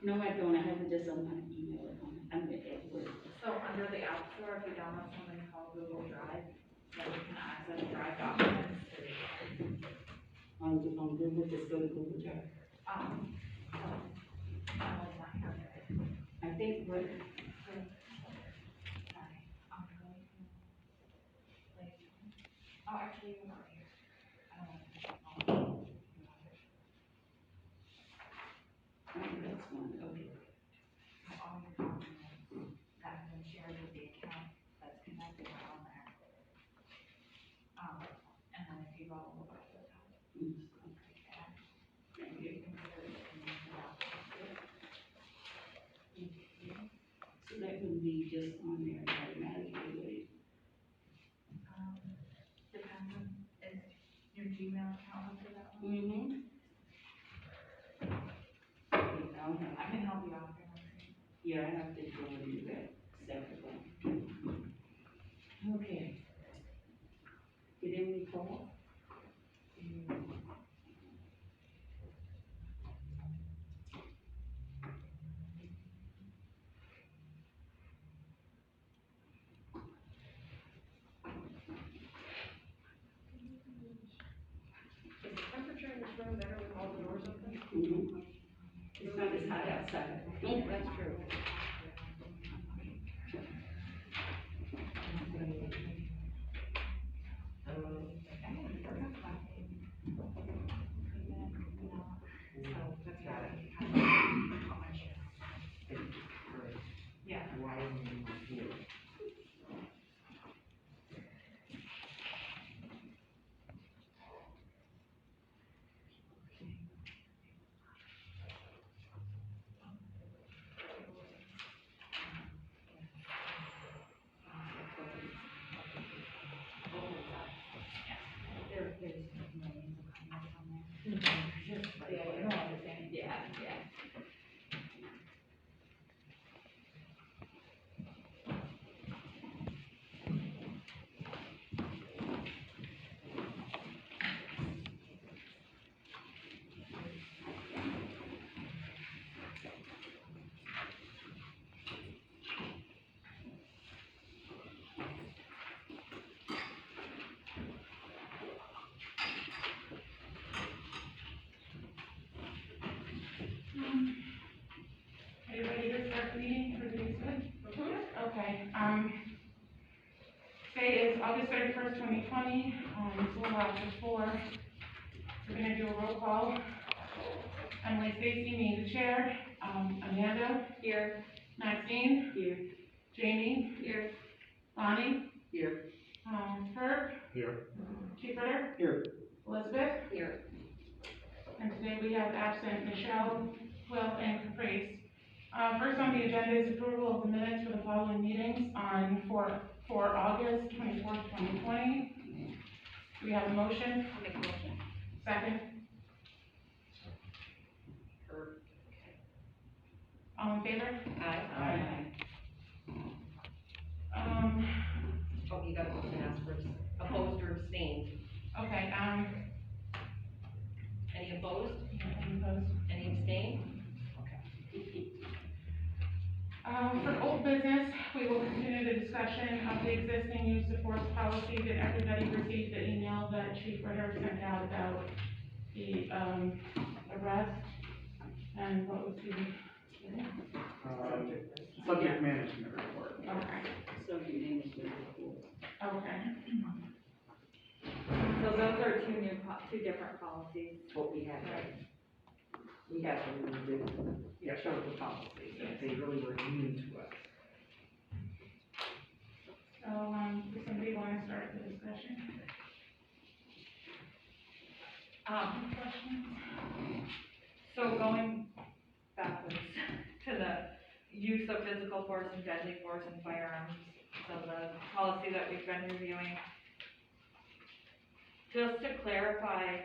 No, I don't. I have it just on my email at home. I'm at work. So under the App Store, if you download something called Google Drive, then you can access Drive documents. On Google, just go to Google Drive. Emily's not here. I think what, Sorry, I'm going to, like, oh, actually, you're not here. I don't know. that's one, okay. All your documents that have been shared with the account that's connected are on there. And then if you go over to the top, Mm. and you can put it in the document. So that would be just on there automatically, Depends on, is your Gmail account up to that one? Mm-hmm. I can help you out there. Yeah, I have to go and do that separately. Okay. Did anyone call? Is the temperature in this room better with all the doors open? Mm-hmm. It's not as hot outside. That's true. Yeah. There's millions of comments on there. Yeah, you don't understand. Yeah. Are you ready to start the meeting for the next one? Okay, today is August 31st, 2020, it's a little after 4. We're gonna do a roll call. Emily Stacy, me the chair, Amanda. Here. Maxine. Here. Jamie. Here. Lonnie. Here. Herb. Here. Chief Ritter. Here. Elizabeth. Here. And today we have absent Michelle, Will, and Caprice. First on the agenda is approval of the minutes for the following meetings for August 24th, 2020. Do we have a motion? I'll make a motion. Second? All in favor? Aye. Oh, you got to ask for opposed or abstained. Okay, Any opposed? any opposed? Any abstained? For old business, we will continue the discussion of the existing use of force policy. That everybody received the email that Chief Ritter sent out about the, arrest, and what was the, Subject management report. okay, Subject management report. okay. So those are two different policies. What we had, we had to do, show the policies, that they really were new to us. So, does somebody want to start the discussion? Any questions? So going backwards to the use of physical force and deadly force in firearms, so the policy that we've been reviewing. Just to clarify,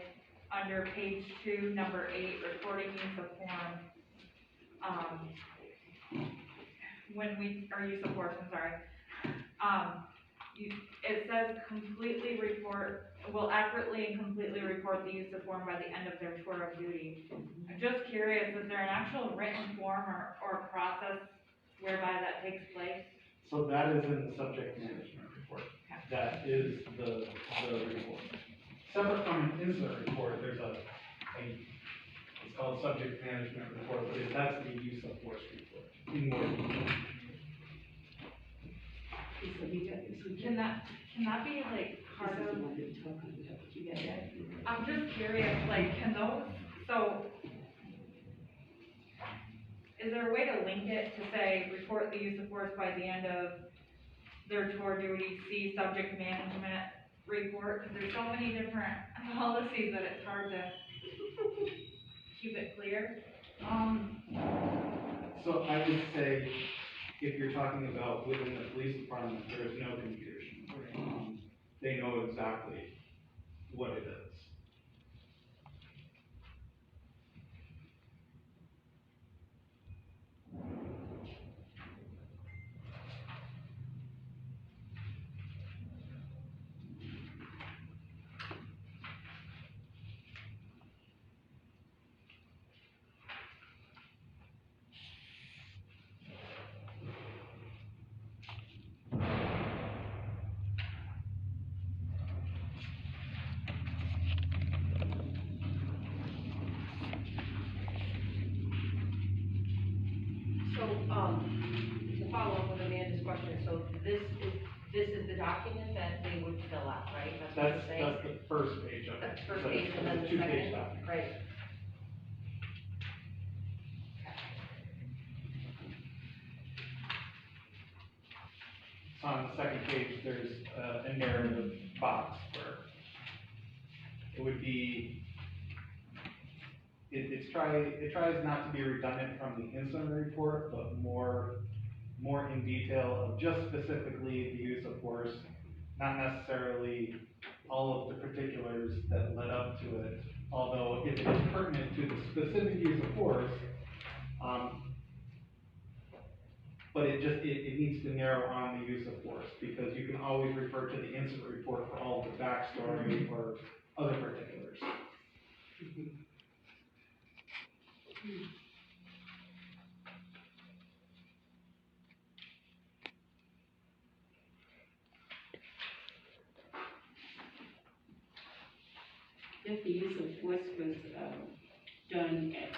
under page 2, number 8, recording use of form, use of force, I'm sorry. it says will accurately and completely report the use of form by the end of their tour of duty. I'm just curious, is there an actual written form or process whereby that takes place? So that is in the subject management report. That is the report. Separate from an incident report, there's it's called subject management report, but that's the use of force report in more detail. So you got this one. Can that be like part This is of, the one that you're talking about, but you got that. I'm just curious, like, can those, so, is there a way to link it to say, report the use of force by the end of their tour duty, see subject management report? Because there's so many different policies that it's hard to keep it clear. So I would say, if you're talking about within the police department, there is no confusion. They know exactly what it is. So, to follow up with Amanda's question, so this is the document that they would fill out, right? That's what That's, you're saying? that's the first page of it. That's the first So page, it's and then a the two-page second, document. right? On the second page, there's a narrative box where it would be, it tries not to be redundant from the incident report, but more in detail of just specifically the use of force, not necessarily all of the particulars that led up to it, although if it is pertinent to the specific use of force, but it needs to narrow on the use of force, because you can always refer to the incident report for all the backstory or other particulars. If the use of force was, done at,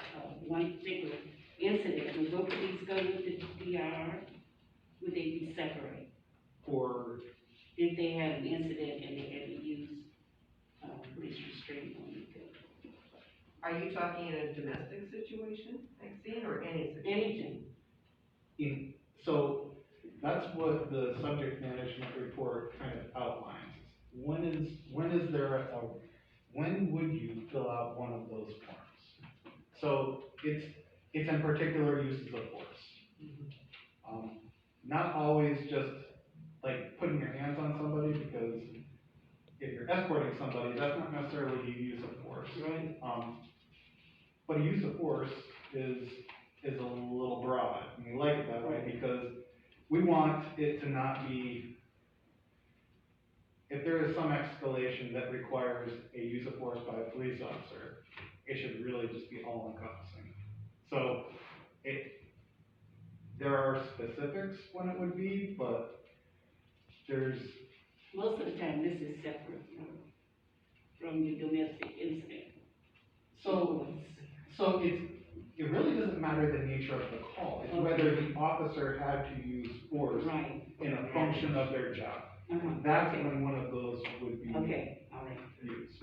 one particular incident, would both of these go with the DRR? Would they be separate? For, If they had an incident and they had to use, police restraint on the Are you talking in a domestic situation, Maxine, or any situation? anything? so that's what the subject management report kind of outlines. When would you fill out one of those forms? So it's in particular uses of force. Not always just like putting your hands on somebody, because if you're escorting somebody, that's not necessarily a use of force. Right. But a use of force is a little broad, and we like it that way because we want it to not be, if there is some escalation that requires a use of force by a police officer, it should really just be all encompassing. So there are specifics when it would be, but there's, Most of the time, this is separate from the domestic incident. so it really doesn't matter the nature of the call, it's whether the officer had to use force Right. in a function of their job. Uh-huh. That's when one of those would be Okay, all right. used.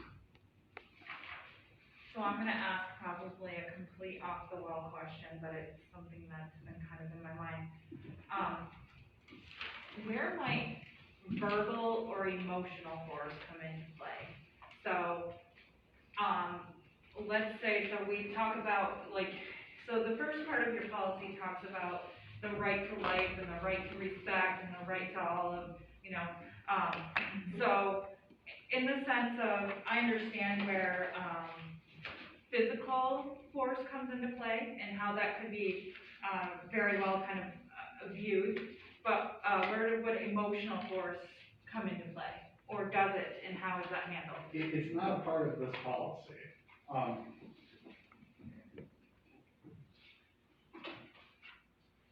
So I'm gonna ask probably a complete off-the-wall question, but it's something that's been kind of in my mind. Where might verbal or emotional force come into play? So, let's say, so we talk about, like, so the first part of your policy talks about the right to life and the right to respect and the right to all of, so in the sense of, I understand where, physical force comes into play and how that could be, very well kind of viewed, but, where would emotional force come into play? Or does it, and how is that handled? It's not a part of this policy.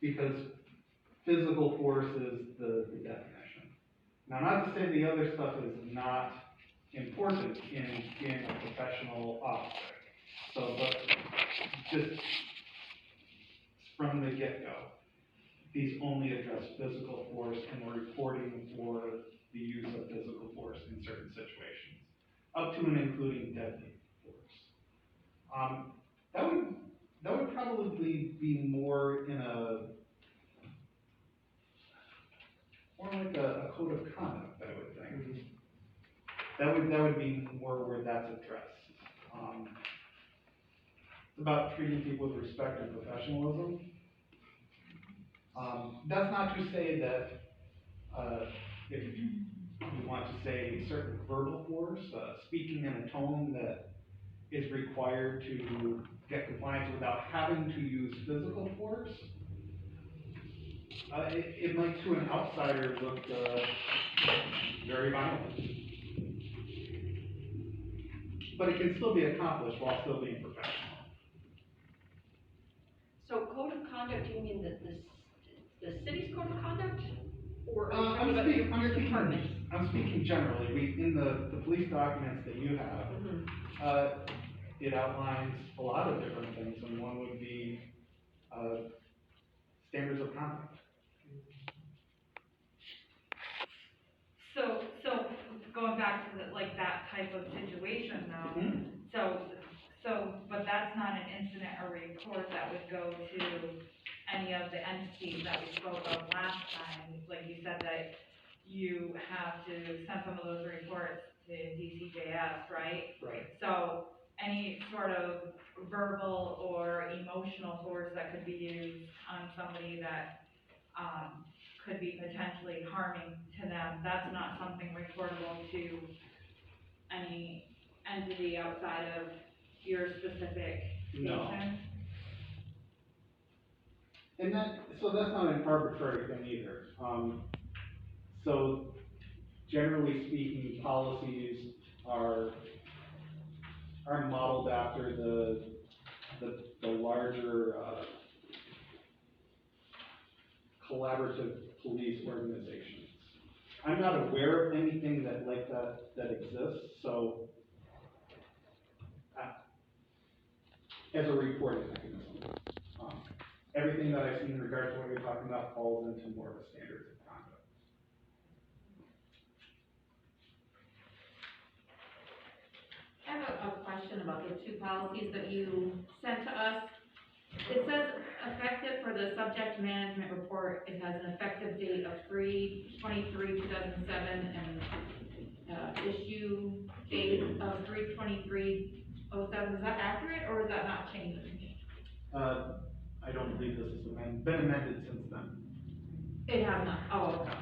Because physical force is the definition. Now, not to say the other stuff is not important in being a professional officer. So, but just from the get-go, these only address physical force and reporting for the use of physical force in certain situations, up to and including deadly force. That would probably be more in more like a code of conduct, I would think. That would be more where that's addressed. It's about treating people with respect and professionalism. That's not to say that if you want to say certain verbal force, speaking in a tone that is required to get compliance without having to use physical force, it might to an outsider look very violent. But it can still be accomplished while still being professional. So code of conduct, do you mean the city's code of conduct? Or are you I'm talking about speaking, your department? I'm speaking generally. In the police documents that you have, Mhm. it outlines a lot of different things, and one would be standards of conduct. So going back to like that type of situation though, but that's not an incident or report that would go to any of the entities that we spoke of last time. Like you said that you have to send some of those reports to DCJS, right? Right. So any sort of verbal or emotional force that could be used on somebody that, could be potentially harming to them, that's not something reportable to any entity outside of your specific station? No. And so that's not an arbitrary thing either. So generally speaking, policies are modeled after the larger, collaborative police organizations. I'm not aware of anything that exists, so as a reporting mechanism, everything that I've seen in regards to what you're talking about falls into more of a standards of conduct. I have a question about the two policies that you sent to us. It says effective for the subject management report, it has an effective date of 3/23/2007 and, issue date of 3/23/07. Is that accurate, or is that not changing? I don't believe this has been amended since then. It has not, oh, okay.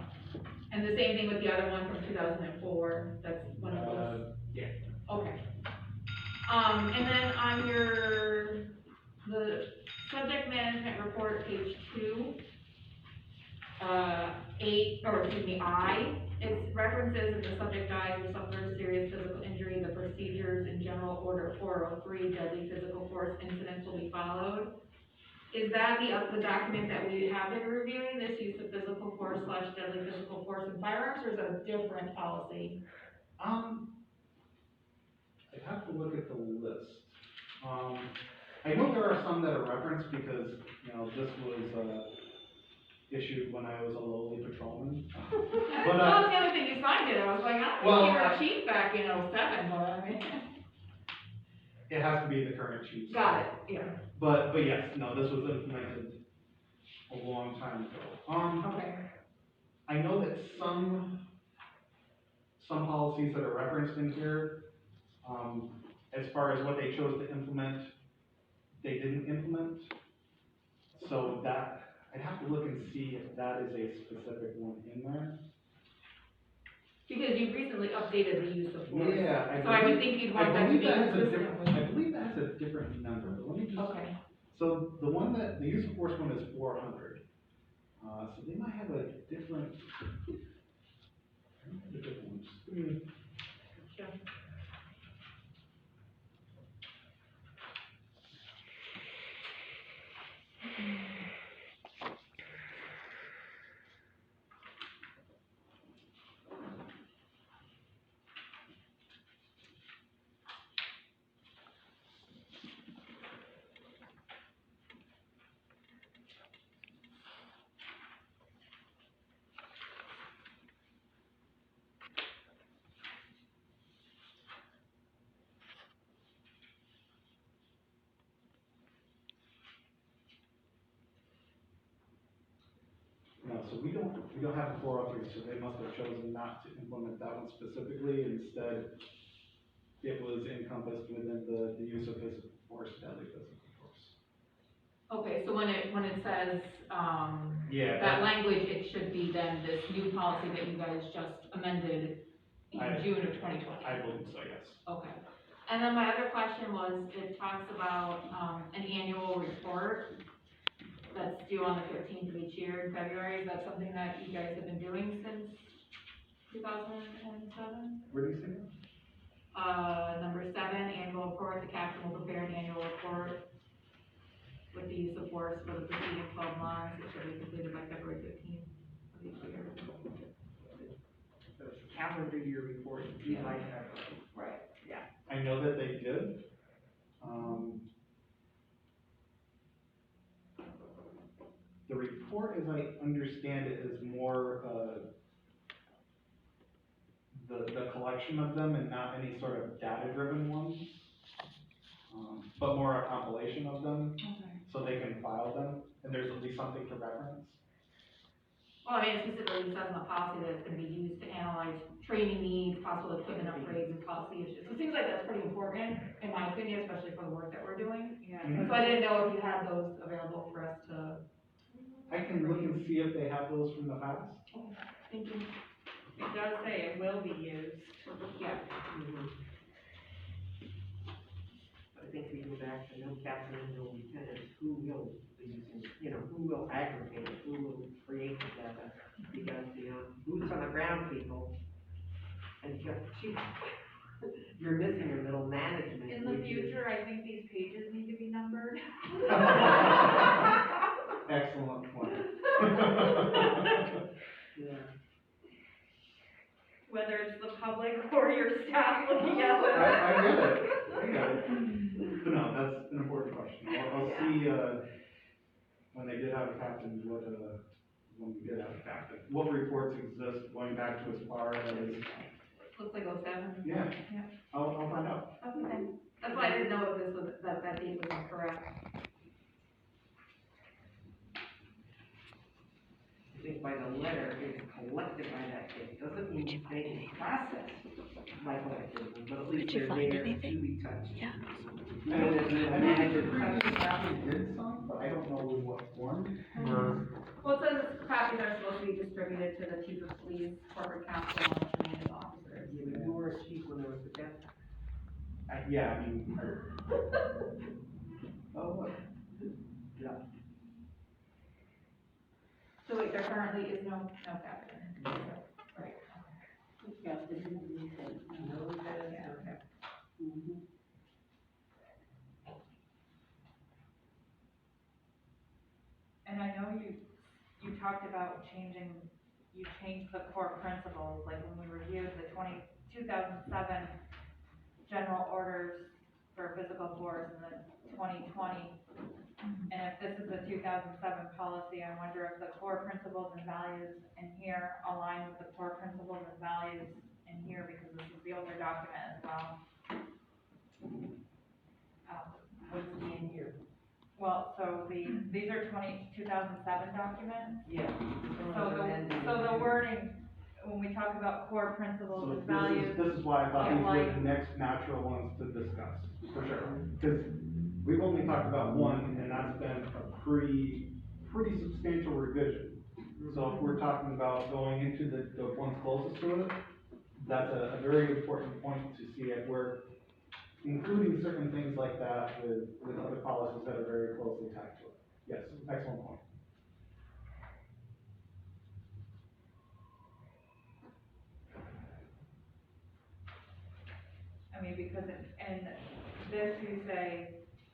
And the same thing with the other one from 2004, that's one of those? Yeah. Okay. And then on the subject management report, page 2, it references if the subject dies or suffers serious physical injury, the procedures in General Order 403, deadly physical force incidents will be followed. Is that the document that we have been reviewing, this use of physical force / deadly physical force in firearms, or is it a different policy? I'd have to look at the list. I know there are some that are referenced because, this was, issued when I was a lowly patrolman. Well, that's the other thing you signed it, I was like, I don't think you were a chief back in 07, but I mean. It has to be the current chief. Got it, yeah. But yes, no, this was implemented a long time ago. Okay. I know that some policies that are referenced in here, as far as what they chose to implement, they didn't implement. So that, I'd have to look and see if that is a specific one in there. Because you recently updated the use of force. Yeah. So I would think you'd want that to be consistent I with. believe that has a different number, but let me just. Okay. So the use of force one is 400. So they might have a different, the good ones. No, so we don't have a 403, so they must have chosen not to implement that one specifically. Instead, it was encompassed within the use of physical force, deadly physical force. Okay, so when it says, Yeah, that language, it should be then this new policy that you guys just amended in June of 2020. I believe so, yes. Okay. And then my other question was, it talks about, an annual report that's due on the 15th of each year in February. Is that something that you guys have been doing since 2007? Where do you see that? Number 7, annual report. The captain will prepare an annual report with the use of force for the preceding 12 months, which will be completed by February 15th of each year. So it's a calendar year report, due by February. Right. I know that they did. The report, as I understand it, is more, the collection of them and not any sort of data-driven ones. But more a compilation of them, Okay. so they can file them, and there's at least something to reference. Well, I mean, it specifically says in the policy that it's gonna be used to analyze training needs, possible equipment upgrades, and policy issues. So it seems like that's pretty important, in my opinion, especially for the work that we're doing. Yeah. Mhm. So I didn't know if you had those available for us to, I can look and see if they have those from the past. thank you. It does say it will be used. Yeah. Mhm. I think we go back to no captain and no lieutenant, who will be using, who will aggregate it, who will create the data? Because, boots on the ground people, and you're missing your middle management. In the which is- future, I think these pages need to be numbered. Excellent point. Yeah. Whether it's the public or your staff looking at it. I get it. But no, that's an important question. I'll see, when they did have a captain, when we did have a captain, what reports exist going back to as far as, Looks like 07. yeah, Yeah. I'll find out. Okay. That's why I didn't know if this was, that date was incorrect. I think by the letter, it's collected by that date, doesn't mean it's being processed by collecting them, but at least they're there to be touched. Yeah. And as the manager touches Previous captain did some, but I don't know in what form, or, Well, it says copies are supposed to be distributed to the chief of police, corporate counsel, and commanding officers. you were a chief when there was a death. yeah, I mean, Oh, what? Yeah. So wait, there currently is no captain? Right. Yeah, this is what we said. No, lieutenant, Yeah, no okay. Mhm. And I know you talked about you changed the core principles, like when we reviewed the 2007 general orders for physical force and then 2020. And if this is a 2007 policy, I wonder if the core principles and values in here align with the core principles and values in here, because this is the older document as well. What's the in here? Well, so these are 2007 documents. Yeah. So the wording, when we talk about core principles so and values, this is why I thought these were like- the next natural ones to discuss, for sure. Because we've only talked about one, and that's been a pretty substantial revision. So if we're talking about going into the ones closest to it, that's a very important point to see if we're including certain things like that with other policies that are very closely tied to it. Yes, excellent point.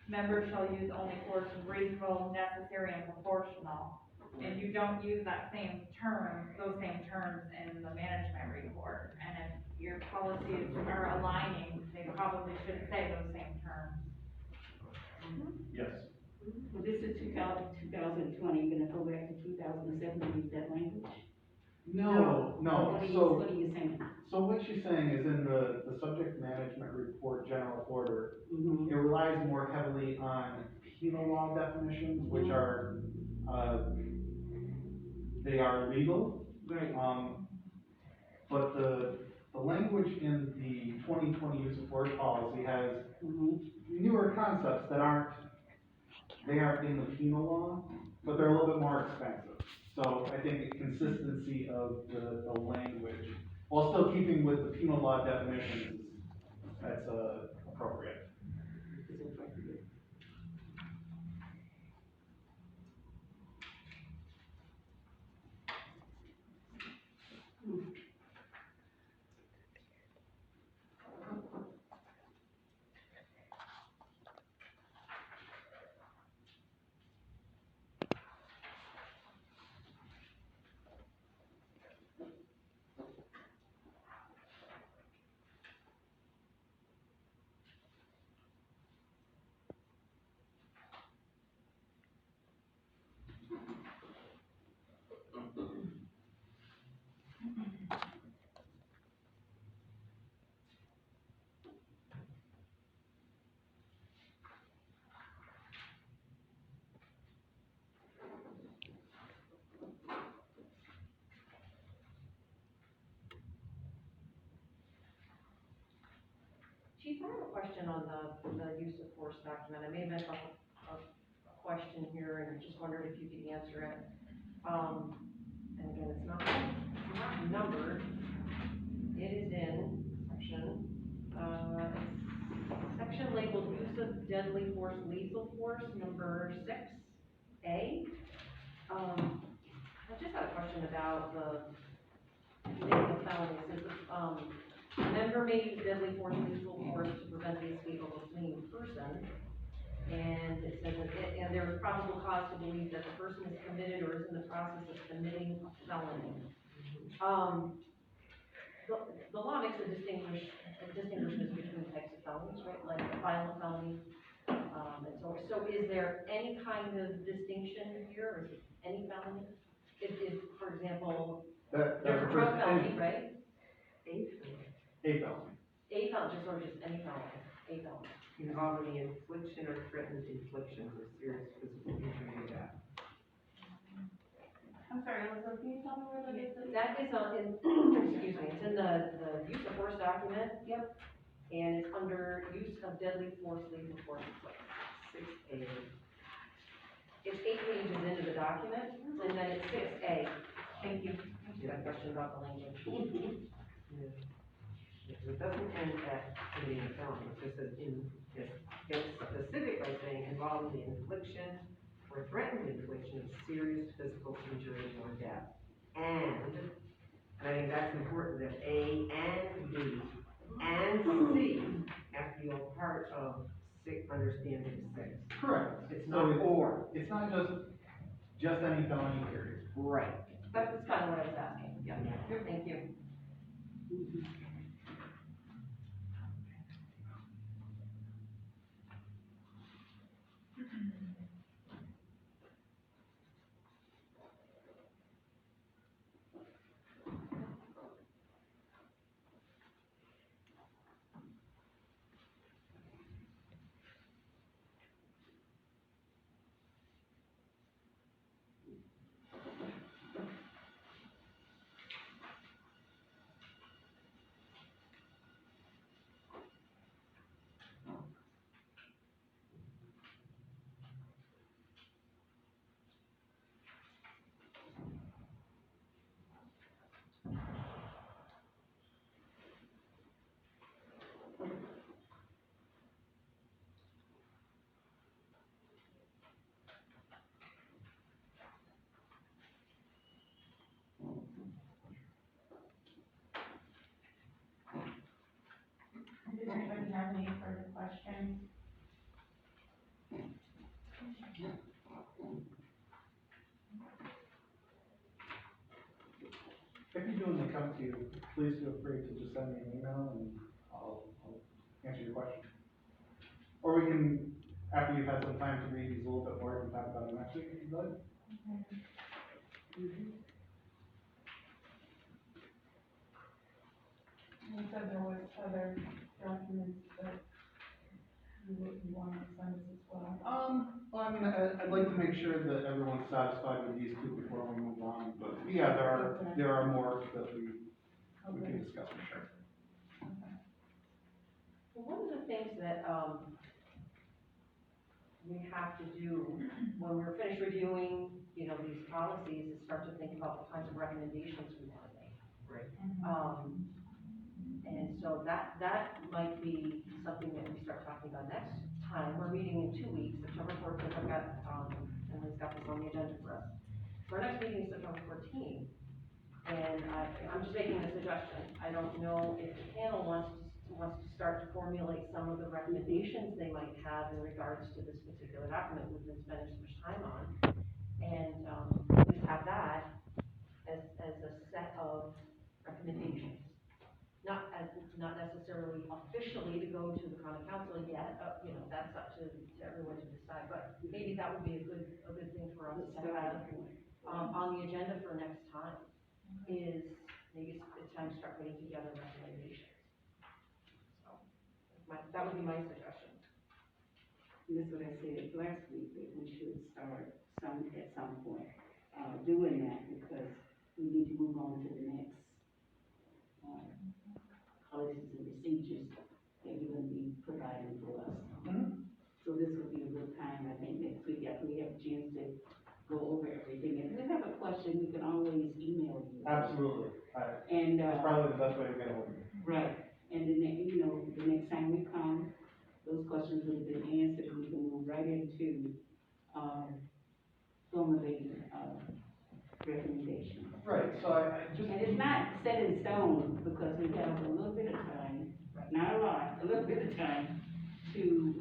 members shall use only force reasonable, necessary, and proportional. And you don't use that same term, those same terms in the management report. And if your policies are aligning, they probably should say those same terms. Yes. Well, this is 2020, you're gonna go back to 2007 and use that language? No, What are you, so, what are you saying? so what she's saying is in the subject management report general order, Mm-hmm. it relies more heavily on penal law definitions, which are, they are legal. Right. But the language in the 2020 use of force policy has Mm-hmm. newer concepts that they aren't in the penal law, but they're a little bit more expensive. So I think a consistency of the language, while still keeping with the penal law definitions, that's appropriate. Chief, I have a question on the use of force document. I may have messed up a question here and just wondered if you could answer it. And again, it's not numbered. It is in section labeled use of deadly force, lethal force, number 6A. I just had a question about the name of felony. It says, a member may use deadly force, lethal force to prevent the escape of a fleeing person. And it says that and there is probable cause to believe that the person has committed or is in the process of committing a felony. The law makes a distinguishment between types of felonies, right? Like a violent felony, and so is there any kind of distinction here, or is it any felony? If, for example, That there's a refers drug to felony, any, right? a felony. A felony, just or just any felony, a felony. Involving the infliction or threatened infliction of serious physical injury or death. I'm sorry, Elizabeth, can you tell me where that is? That is excuse me, it's in the use of force document. Yep. And it's under use of deadly force, lethal force, it's like 6A. It's 8 pages into the document, and then it's 6A. Thank you. You had a question about the language. Yeah. It doesn't end at committing a felony, it just says it's specific by saying involving the infliction or threatened infliction of serious physical injury or death. And I think that's important that A and B and C have to be all part of understanding 6. Correct. It's So not or. It's not just any felony period. Right. That's kind of what I was asking. Yeah. Thank you. Does anybody have any further questions? if you do when they come to you, please feel free to just send me an email and I'll answer your question. Or we can, after you've had some time to read these a little bit more, we can talk about them next week if you'd like. You said there was other documents that you would want to send us as well. Well, I mean, I'd like to make sure that everyone's satisfied with these two before we move on, but yeah, there are more that we can discuss for sure. Well, one of the things that, we have to do when we're finished reviewing, you know, these policies is start to think about the kinds of recommendations we want to make. Right. And so that might be something that we start talking about next time. We're meeting in 2 weeks, September 14th. I've got, Emily's got this on the agenda for us. So our next meeting is September 14th. And I'm just making a suggestion. I don't know if the panel wants to start to formulate some of the recommendations they might have in regards to this particular document we've been spending so much time on. And, just have that as a set of recommendations. Not necessarily officially to go to the common council yet, you know, that's up to everyone to decide, but maybe that would be a good thing for us to have, on the agenda for next time, is maybe it's time to start putting together recommendations. So, that would be my suggestion. And that's what I said last week, that we should start at some point, doing that, because we need to move on to the next, policies and procedures that you're gonna be providing for us. So this would be a good time, I think, next week, after we have a chance to go over everything. If we have a question, we can always email you. Absolutely. And, That's probably the best way to get hold of me. right, and then, you know, the next time we come, those questions would have been answered, we can move right into, formulating, recommendations. Right, so I just. And it's not set in stone, because we have a little bit of time, not a lot, a little bit of time to,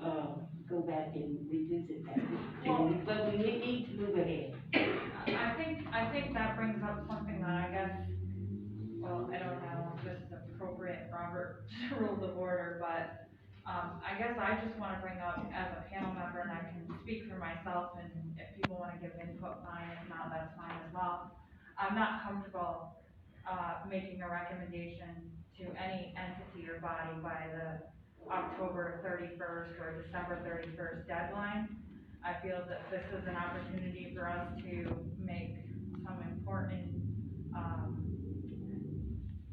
go back and revisit that. But we need to move ahead. I think that brings up something that I guess, well, I don't know if this is appropriate, Robert's rules of order, but, I guess I just wanna bring up as a panel member, and I can speak for myself, and if people wanna give input, fine, if not, that's fine as well. I'm not comfortable, making a recommendation to any entity or body by the October 31st or December 31st deadline. I feel that this is an opportunity for us to make some important,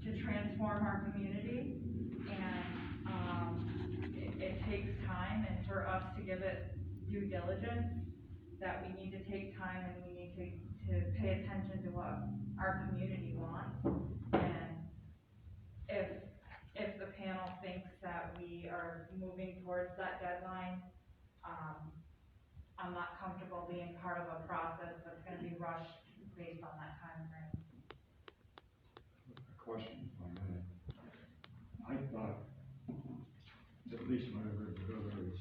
to transform our community, and, it takes time, and for us to give it due diligence, that we need to take time and we need to pay attention to what our community wants. And if the panel thinks that we are moving towards that deadline, I'm not comfortable being part of a process that's gonna be rushed based on that timeframe. A question, if I may. I thought, at least when I read the governor's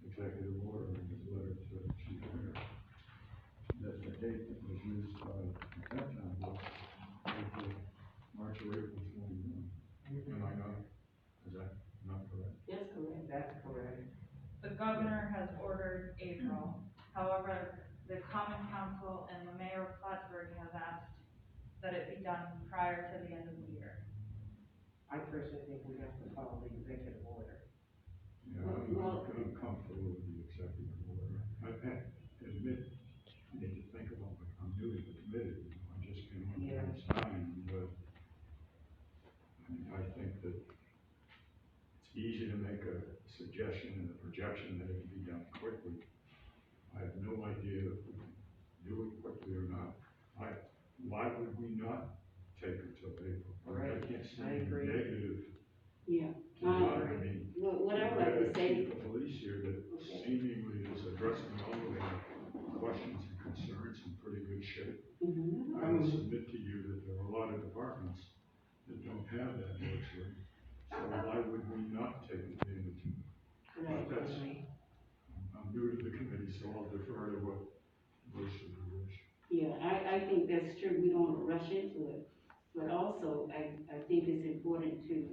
executive order in his letter to Chief Mayor, that the date that was used by at that time was April, March or April 21. Am I not, is that not correct? That's correct. That's correct. The governor has ordered April, however, the common council and the mayor of Plattsburgh have asked that it be done prior to the end of the year. I personally think we have to follow the executive order. Yeah, I'm comfortable with the executive order. I admit, I need to think about what I'm doing, admitted, I just came up with this time, but I think that it's easy to make a suggestion and a projection that it can be done quickly. I have no idea if we can do it quickly or not. Why would we not take it till April? I can't see I agree. negative. Yeah. I mean, What I would we like had to a say, chief of police here that seemingly is addressing all of our questions and concerns in pretty good shape. I would submit to you that there are a lot of departments that don't have that luxury. So why would we not take advantage of it? But that's, I'm new to the committee, so I'll defer to what Bruce should wish. yeah, I think that's true, we don't wanna rush into it, But also, I think it's important to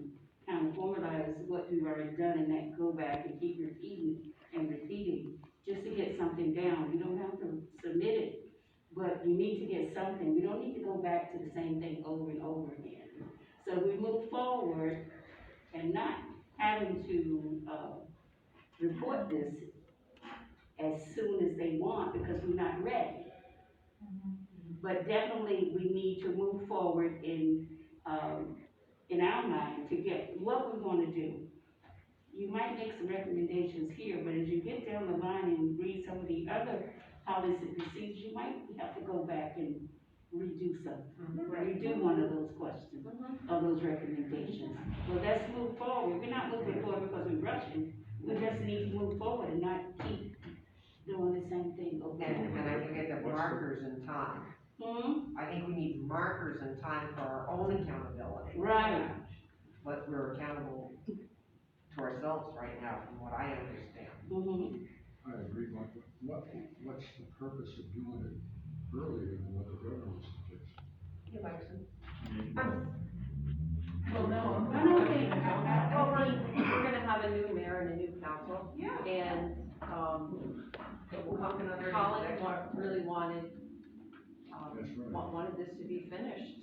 kind of formalize what we've already done and not go back and keep repeating, just to get something down. You don't have to submit it, but you need to get something. We don't need to go back to the same thing over and over again. So we move forward and not having to, report this as soon as they want because we're not ready. But definitely, we need to move forward in our mind to get what we're gonna do. You might make some recommendations here, but as you get down the line and read some of the other policy procedures, you might have to go back and redo something. Redo one of those questions, of those recommendations. Well, let's move forward. We're not moving forward because we're rushing. We just need to move forward and not keep doing the same thing over and over. And I think it's markers in time. I think we need markers in time for our own accountability. Right. But we're accountable to ourselves right now, from what I understand. I agree, Mark. What's the purpose of doing it earlier than what the governor suggests? Election. Well, no. I don't think, well, we're gonna have a new mayor and a new council. Yeah. And, Colin really wanted, That's right. wanted this to be finished.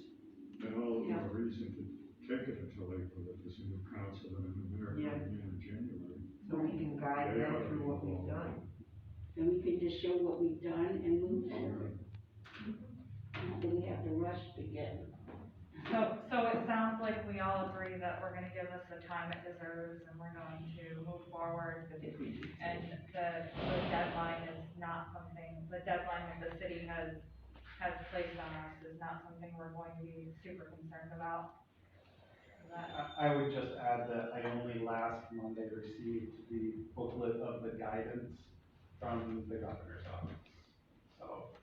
And all the more reason to take it until April, if there's a new council and a new mayor coming in January. So we can guide them through what we've done. And we can just show what we've done and move forward. Not that we have to rush to get. So it sounds like we all agree that we're gonna give this the time it deserves and we're going to move forward. And the deadline is not something, the deadline that the city has placed on us is not something we're going to be super concerned about. Is that- I would just add that I only last Monday received the booklet of the guidance from the governor's office. So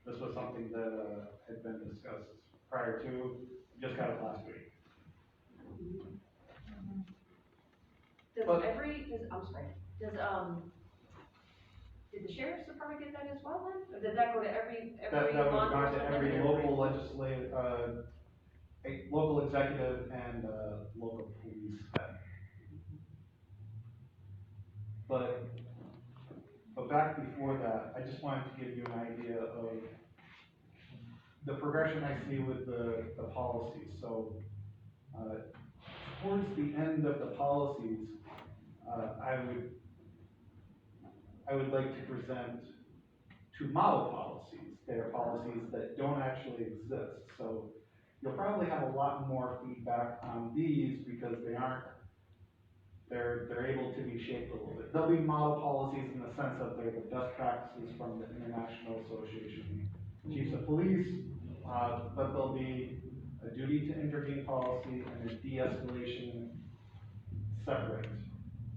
this was something that had been discussed prior to, just got it last week. Did the sheriff's department get that as well then? Or did that go to every That would law have gone to enforcement? every local legislative, local executive and, local police head. But back before that, I just wanted to give you an idea of the progression I see with the policies. So, towards the end of the policies, I would like to present two model policies. They are policies that don't actually exist. So you'll probably have a lot more feedback on these because they're able to be shaped a little bit. They'll be model policies in the sense of they're the best practices from the International Association of Chiefs of Police, but there'll be a duty to intervene policy and a de-escalation separate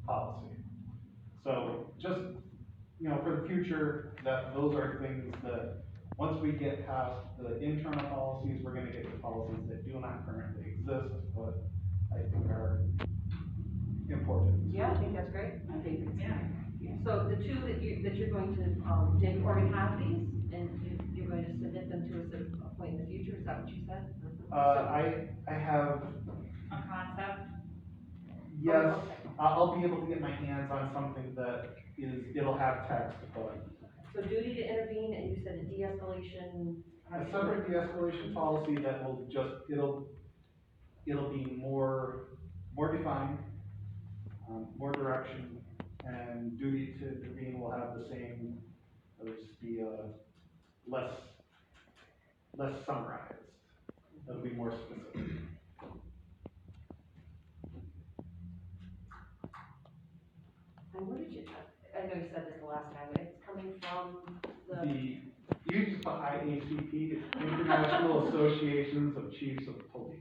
policy. So just, for the future, those are things that, once we get past the internal policies, we're gonna get to policies that do not currently exist, but I think are important. Yeah, I think that's great. I think it's, yeah. So the two that you're going to, take, already have these, and you're going to submit them to us at a point in the future, is that what you said? I have, A concept? yes, I'll be able to get my hands on something that it'll have text, but So duty to intervene, and you said a de-escalation. a separate de-escalation policy that will just, it'll be more defined, more direction, and duty to intervene will have the same, it'll just be, less summarized. It'll be more specific. And where did you, I know you said this the last time, but it's coming from the. You just put IACP, International Associations of Chiefs of Police.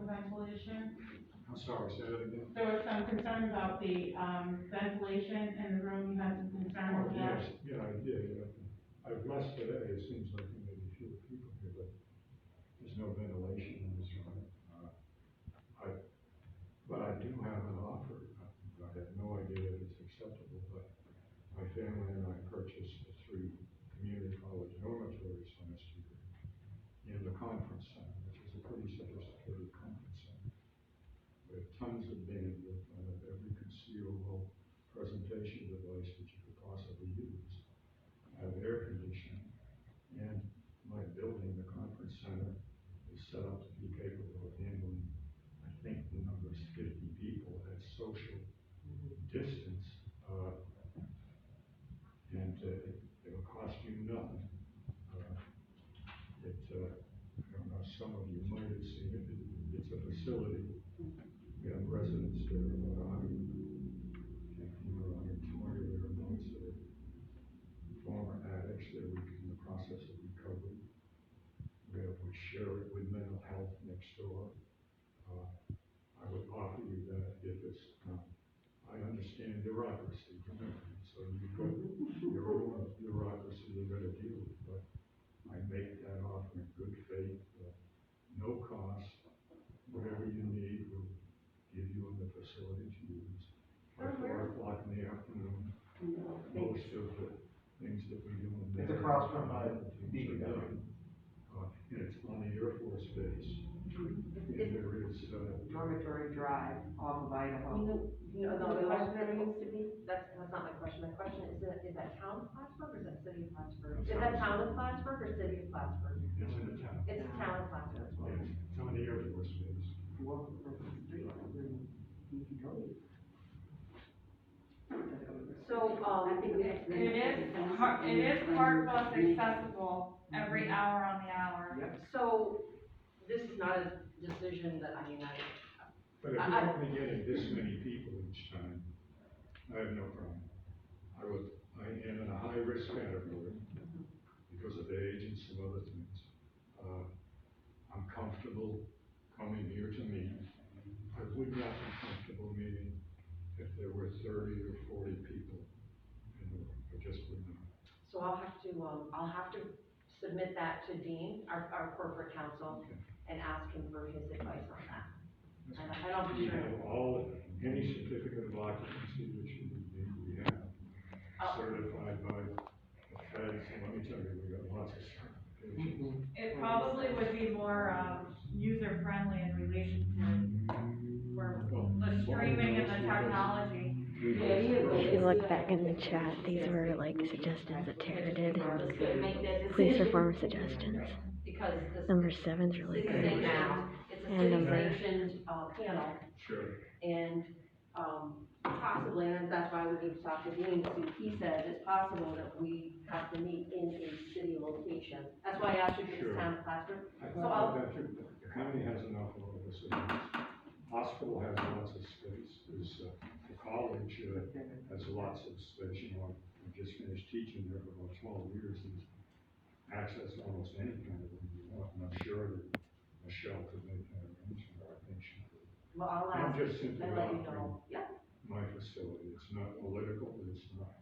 the ventilation. I'm sorry, say that again? There was some concern about the, ventilation in the room, you had some concern Oh, with that? yes, yeah, I did, I've less today, it seems like there may be fewer people here, but there's no ventilation in this room. But I do have an offer, I have no idea if it's acceptable, but my family and I purchased 3 community college dormitories last year in the conference center, which is a pretty sophisticated conference center. With tons of bandwidth, every conceivable presentation device that you could possibly use. I have air conditioning, and my building, the conference center, is set up to be capable of handling, I think the number is 50 people at social distance, and it'll cost you nothing. I don't know, some of you might have seen it, it's a facility. We have residents there, about 120 thereabouts that are former addicts, they're in the process of recovery. We share it with mental health next door. I would offer you that if it's, I understand bureaucracy, so you've got your own bureaucracy you're gonna deal with, but I make that offer in good faith, no cost, whatever you need, we'll give you in the facility to use. By 4 o'clock in the afternoon, most of the things that we do in It's across from my beacon. and it's on the Air Force Base. And there is, Dormitory Drive off of Idaho. The question that used to be, that's not my question, my question is that town of Plattsburgh or is that city of Plattsburgh? Is that town of Plattsburgh or city of Plattsburgh? it's in the town. It's town of Plattsburgh. Yes, it's on the Air Force Base. Walk across the street, and then you can go. So, It is park bus accessible every hour on the hour. so this is not a decision that, I mean, But if you're only getting this many people each time, I have no problem. I am in a high-risk category because of age and some other things. I'm comfortable coming here to meet. I would not be comfortable meeting if there were 30 or 40 people in the room. I just would not. So I'll have to submit that to Dean, our corporate counsel, and ask him for his advice on that. And I'll be We sure. have any certificate of occupancy that you would need, we have. Certified by the feds, and let me tell you, we got lots of certifications. It probably would be more, user-friendly in relation to, for the streaming and the technology. If you look back in the chat, these were like suggestions that Tara did. Police reform suggestions. Because Number 7's really it's good. now, it's a And number- city-sanctioned, panel, Sure. and, possibly, and that's why we need to talk to Dean, so he says it's possible that we have to meet in a city location. That's why I asked you if Sure. it's town of Plattsburgh. I So I'll- thought that the county has enough of a facilities. Hospital has lots of space, the college, has lots of space, I just finished teaching there for about 12 years, and access to almost any kind of room you want, and I'm sure that Michelle could make that arrangement, I think she could. Well, I'll I'm ask just simply and let you offering know. Yeah. my facility, it's not political, it's not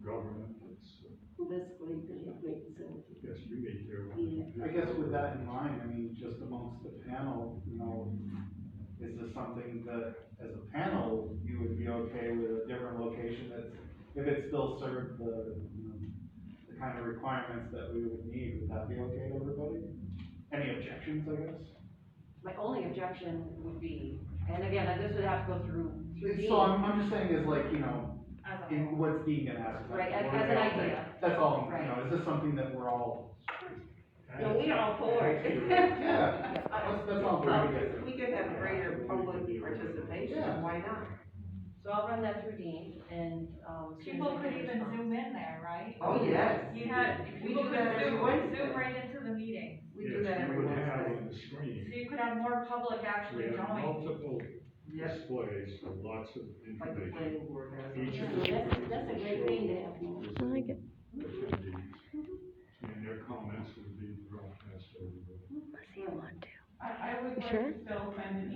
government, it's, Basically, it's a great facility. yes, you meet there. I guess with that in mind, I mean, just amongst the panel, is this something that, as a panel, you would be okay with a different location that's, if it still served the kind of requirements that we would need, would that be okay to everybody? Any objections, I guess? My only objection would be, and again, this would have to go through Dean. So I'm just saying is like, As a in what's Dean gonna ask? Right, What as do an they all idea. think? That's all, Right. is this something that we're all? No, we all for it. Yeah, that's all I'm trying to get to. We could have greater public participation, Yeah. why not? So I'll run that through Dean, and, People could even zoom in there, right? Oh, yes. You had, We people do could that every zoom Wednesday. right into the meeting, We do that every You would have Wednesday. on the screen, so you could have more public we actually have join. multiple Yes, displays of lots of like the information. planning board has. Each of So the that's a great thing to have. I like it. attendees, and their comments would be broadcast over the. Unless you want to. I would like Sure. to still send an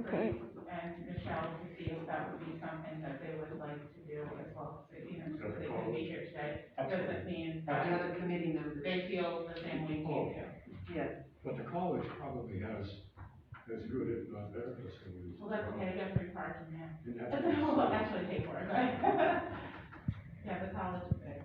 Okay. and Michelle to see if that would be something that they would like to do as well, so, you know, so they can be here today. Doesn't mean that Another committee member. they feel the same way you do. Yeah, But the college probably has as good, if not better, facilities. Well, that's okay, I got free parking there. And that's That's what all I'm I'll saying. actually pay for it, but, yeah, the college is good.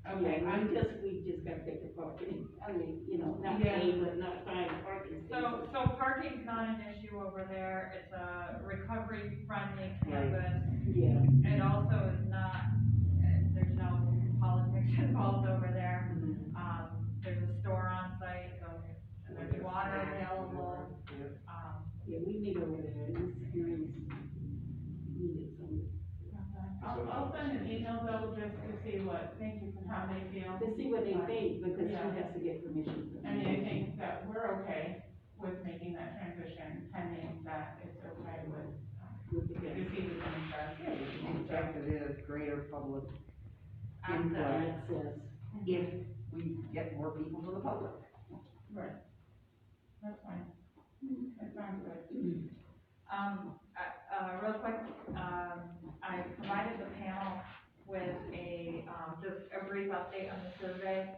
Okay, Yeah, I'm we just gotta take the parking, I mean, you know, not Yeah. pay, but not find parking spaces. So parking's not an issue over there, it's a recovery-friendly campus. Yeah. It also is not, there's no politics involved over there. There's a store on site, so there's water available. Yeah, we need over there, it's really needed some, I'll send an email though, just to see how they feel. to see what they think, because she Yeah. has to get permission from. I mean, I think that we're okay with making that transition, pending that it's okay with the the citizens and stuff. the fact that it is greater public Access. Access. if we get more people to the public. Right. That's fine. That sounds good. Real quick, I provided the panel with just a brief update on the survey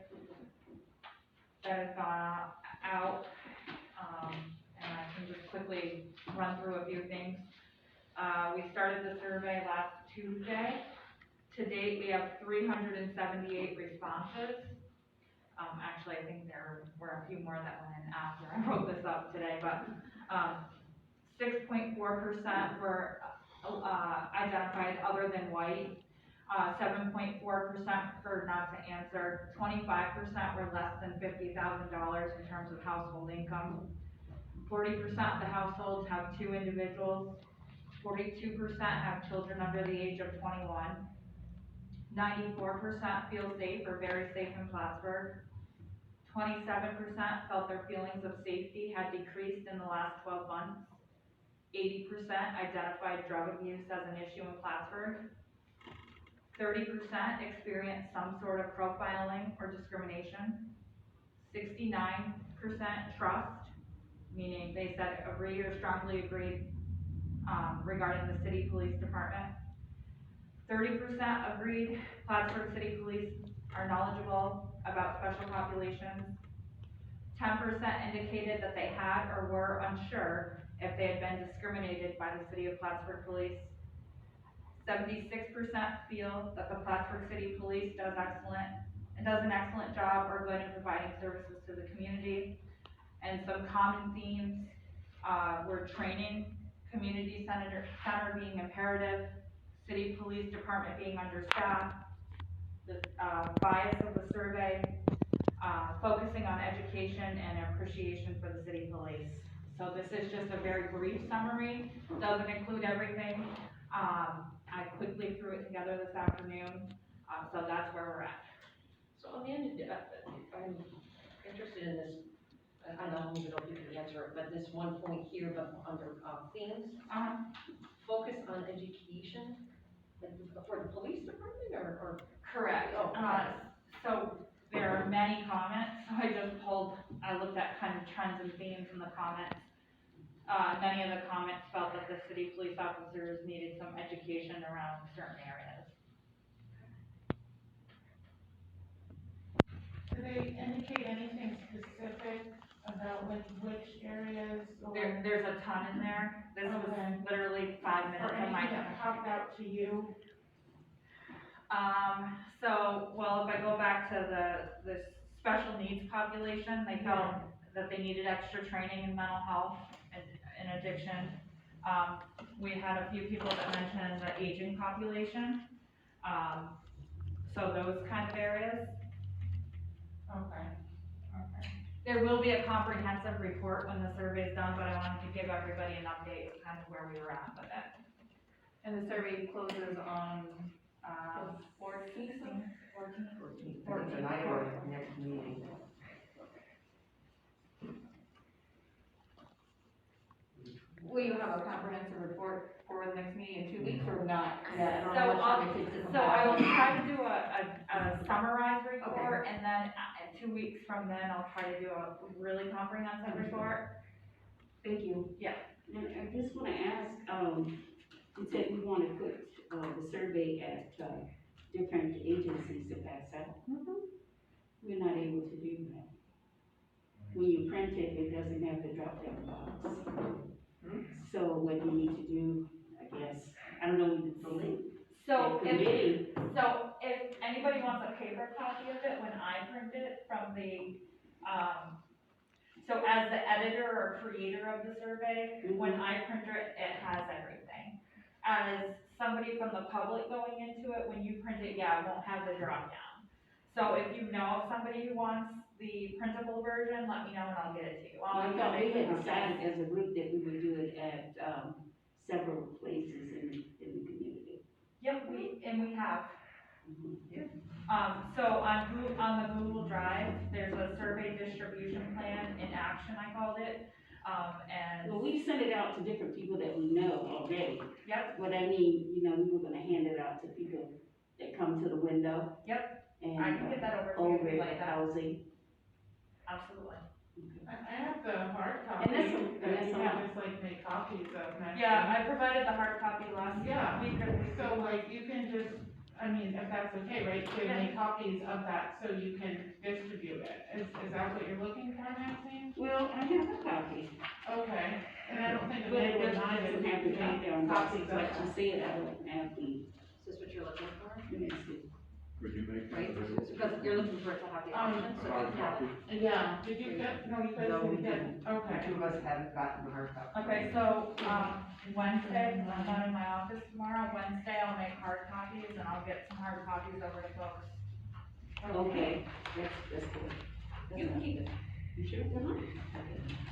that has gone out, and I can just quickly run through a few things. We started the survey last Tuesday. To date, we have 378 responses. Actually, I think there were a few more that went in after I wrote this up today, but, 6.4% were, identified other than white. 7.4% preferred not to answer. 25% were less than $50,000 in terms of household income. 40% of the households have 2 individuals. 42% have children under the age of 21. 94% feel safe or very safe in Plattsburgh. 27% felt their feelings of safety had decreased in the last 12 months. 80% identified drug abuse as an issue in Plattsburgh. 30% experienced some sort of profiling or discrimination. 69% trust, meaning they said agree or strongly agree, regarding the city police department. 30% agreed Plattsburgh City Police are knowledgeable about special populations. 10% indicated that they had or were unsure if they had been discriminated by the city of Plattsburgh Police. 76% feel that the Plattsburgh City Police does an excellent job or good in providing services to the community. And some common themes, were training, community center being imperative, city police department being understaffed, the, bias of the survey, focusing on education and appreciation for the city police. So this is just a very brief summary, doesn't include everything. I quickly threw it together this afternoon, so that's where we're at. So Amanda, I'm interested in this, I don't even know if you can answer it, but this one point here, but under, themes, focus on education, like, for the police department, or? Correct. Oh, okay. So there are many comments, so I looked at kind of trends and themes in the comments. Many of the comments felt that the city police officers needed some education around certain areas. Do they indicate anything specific about like which areas or? There's a ton in there. This was Okay. literally 5 minutes Or of my anything time. that popped out to you? If I go back to the special needs population, they felt that they needed extra training in mental health and addiction. We had a few people that mentioned the aging population, so those kind of areas. Okay. There will be a comprehensive report when the survey is done, but I wanted to give everybody an update of kind of where we were at with it. And the survey closes on, 14th. Tonight or next meeting. will you have a comprehensive report for the next meeting in 2 weeks or not? Yeah, So I don't know how much time it takes to come So back. I will try to do a summarized report, and then 2 weeks from then, I'll try to do a really comprehensive report. Thank you. And I just wanna ask, you said we wanna put, the survey at, different agencies to pass out. We're not able to do that. When you print it, it doesn't have the drop down box. So what you need to do, I guess, I don't know, the link, So the if, committee, if anybody wants a paper copy of it, when I print it from the, so as the editor or creator of the survey, when I print it, it has everything. As somebody from the public going into it, when you print it, yeah, it won't have the drop down. So if you know of somebody who wants the printable version, let me know and I'll get it to you. I thought we had decided as a group that we would do it at, several places in the community. Yep, we have. So on the Google Drive, there's a survey distribution plan in action, I called it, and. Well, we sent it out to different people that we know already. Yep. But I mean, you know, we were gonna hand it out to people that come to the window. Yep. And, I can get that over to you if over you'd at like that. housing. Absolutely. I have the hard copy, And that's some- that you some- have just like make copies of next. Yeah, I provided the hard copy last Yeah, week or the week. so like you can just, I mean, if that's okay, right, to Yeah. make copies of that so you can distribute it. Is that what you're looking for, Maxine? Well, I have a copy. Okay, and I don't think But it Amanda and I doesn't did have to make be there on copies boxes, of like that. you said, I don't have the, Is this what you're looking for? let me see. Could you make that Right, available? because you're looking for it to have the option, so A hard you have copy? it. Yeah, did you get, no, you guys No, we didn't get, didn't. okay. Two of us haven't gotten the hard copy. Okay, so, Wednesday, I'm not in my office tomorrow, Wednesday I'll make hard copies and I'll get some hard copies over to folks. Okay, that's good. You can keep it. You sure?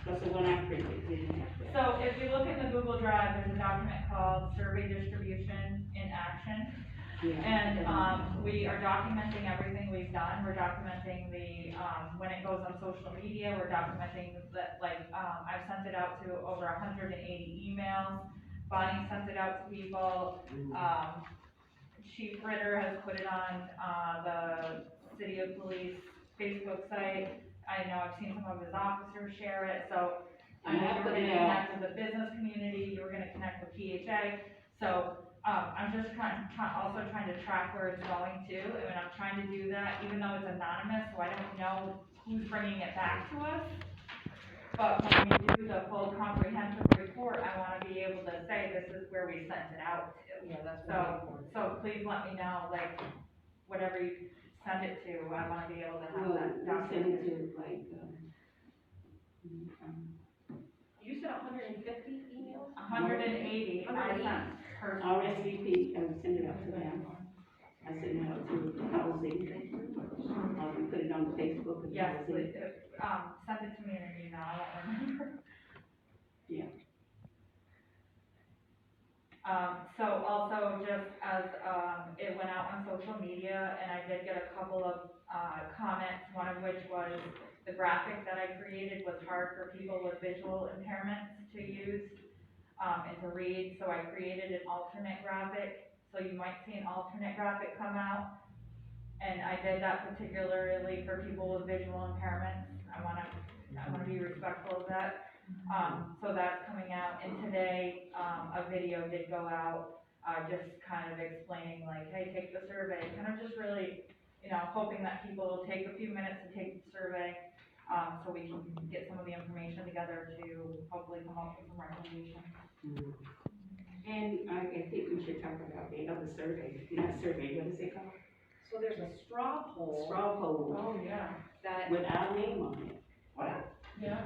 That's the one I printed, didn't have that. So if you look in the Google Drive, there's a document called Survey Distribution in Action. Yeah. And, we are documenting everything we've done, we're documenting the, when it goes on social media, we're documenting that, like, I've sent it out to over 180 emails. Bonnie sent it out to people, Chief Ritter has put it on, the City of Police Facebook site. I know I've seen some of his officers share it, so I know you were gonna connect with the business community, you were gonna connect with PHA. So, I'm just also trying to track where it's going to, and I'm trying to do that, even though it's anonymous, so I don't know who's bringing it back to us. But when we do the full comprehensive report, I wanna be able to say, this is where we sent it out to. Yeah, that's So please let me know, like, whatever you send it to, I wanna be able to have Well, that we sent documented. it to like, You said 150 emails? 180, I sent personally. RSVP, I would send it out to them. I send it out to housing. We put it on Facebook and Yes, housing. please, send it to me in an email, I won't remember. Yeah. So also just as, it went out on social media and I did get a couple of, comments, one of which was the graphic that I created was hard for people with visual impairments to use, and to read, so I created an alternate graphic, so you might see an alternate graphic come out. And I did that particularly for people with visual impairments, I wanna be respectful of that. So that's coming out, and today, a video did go out, just kind of explaining like, hey, take the survey, kind of just really, you know, hoping that people will take a few minutes to take the survey, so we can get some of the information together to hopefully come up with some recommendations. And I think we should talk about the other survey, not survey, what is it called? So there's a straw poll Straw poll Oh, yeah, that, with our name on it. What? yeah.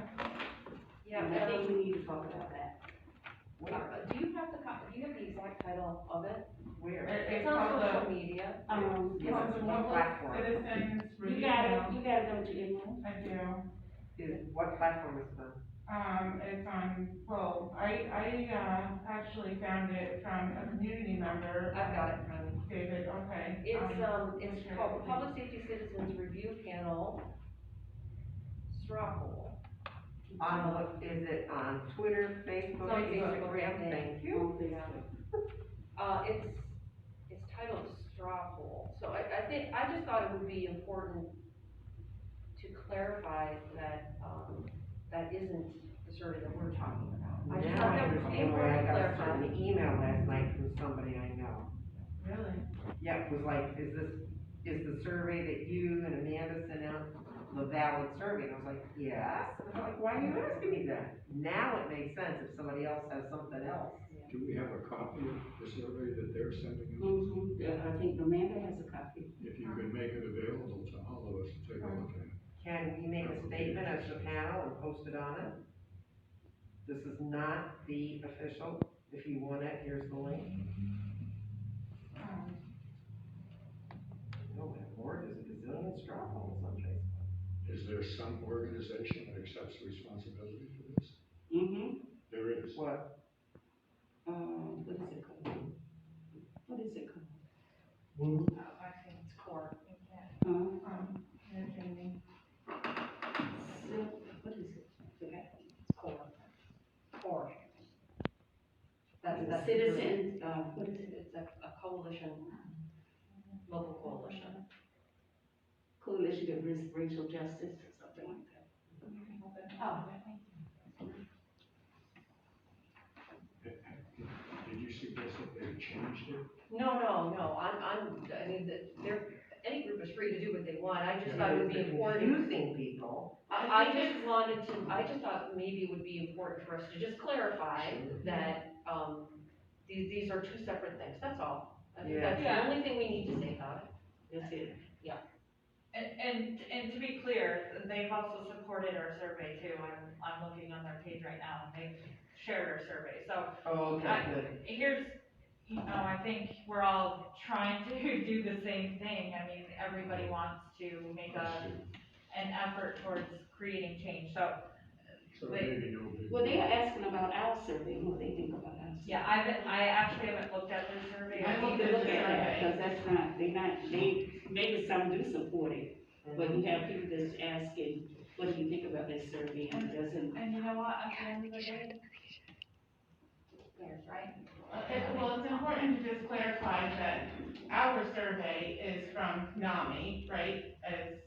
yeah, And I think we need to talk about that. do you have do you have the exact title of it? Where? It's called on the- social media. Yes, Well, the what public platform? citizens You review got it, panel. you got it on your email? I do. What platform is it on? It's on, well, I actually found it from a community member. I've got it in front of me. David, okay. It's called the Public Safety Citizens Review Panel Straw Poll. On what, is it on Twitter, Facebook, It's on Facebook, Instagram? yeah. Thank you. On Facebook. It's titled Straw Poll, so I think, I just thought it would be important to clarify that, that isn't the survey that we're talking about. I just Now thought I that was understand why I got a certain email last night from somebody I know. Really? Yeah, it was like, is the survey that you and Amanda sent out the valid survey? And I was like, yes. And I'm like, why are you asking me that? Now it makes sense if somebody else has something else. Do we have a copy of the survey that they're sending us? Yeah, I think Amanda has a copy. If you could make it available to all of us to take a look at it. Can we make a statement as the panel and post it on it? This is not the official. If you want it, here's the link. No, my board is a gazillion strong holes on Facebook. Is there some organization that accepts responsibility for this? There is. What? What is it called? What is it called? I think it's core. Entertaining. What is it? Core. That's Citizen, what is it? It's a coalition, local coalition. Coalition of Racial Justice or something like that. Oh. Did you suggest that they changed it? No, I mean, any group is free to do what they want, I just thought it would be important. Confusing people. I just thought maybe it would be important for us to just clarify that, these are two separate things, that's all. I think that's the Yeah. only thing we need to say about it. That's it. And to be clear, they've also supported our survey too, I'm looking on their page right now, and they've shared our survey, so. Oh, okay, good. Here's, I think we're all trying to do the same thing, I mean, everybody wants to make an effort towards creating change, so. So maybe no big. Well, they are asking about our survey, what they think about us. Yeah, I actually haven't looked at their survey. I We looked need to at look the at that, survey. because that's not, maybe some do support it, but you have people that's asking, what do you think about this survey, and it doesn't. And you know what, at the end of the day, right? Well, it's important to just clarify that our survey is from NAMI, right? It's,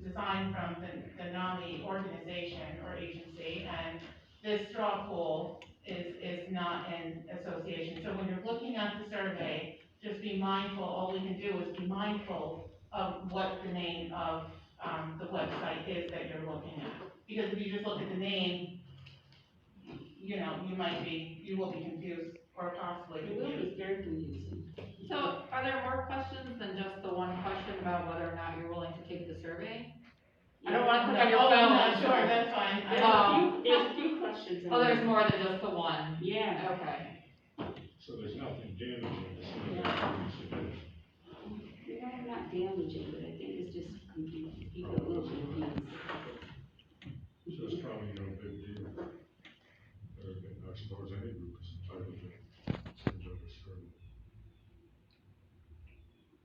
designed from the NAMI organization or agency, and this straw poll is not an association. So when you're looking at the survey, just be mindful, all we can do is be mindful of what the name of, the website is that you're looking at. Because if you just look at the name, you know, you will be confused, or possibly It will confused. be very confusing. So are there more questions than just the one question about whether or not you're willing to take the survey? I don't wanna click on your Oh, phone. I'm not sure, that's fine. There's a few questions. Oh, there's more than just the one? Yeah. Okay. So there's nothing damaging to some of that suggest. Not damaging, but I think it's just confusing, people a little confused. So it's probably no big deal. I suppose any group is entitled to send out a survey.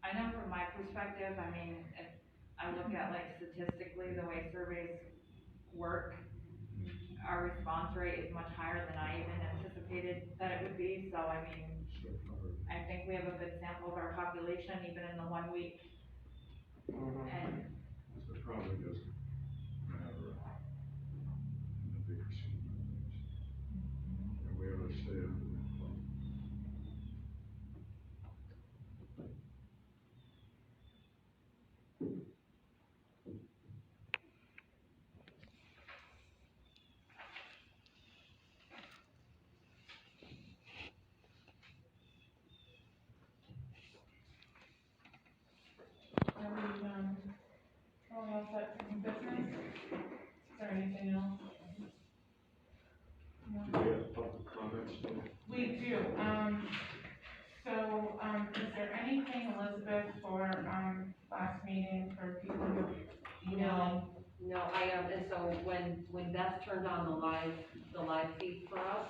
I know from my perspective, I mean, if I look at like statistically, the way surveys work, our response rate is much higher than I even anticipated that it would be, so I mean, So far, I think we have a good sample of our population, even in the 1 week. And so it probably doesn't matter in the bigger scheme of things. And we ought to stay out of that. Are we all set for some business? Is there anything else? No? Do we have public comments? We do, is there anything, Elizabeth, for, last meeting for people who emailed? No, and so when Beth turned on the live feed for us,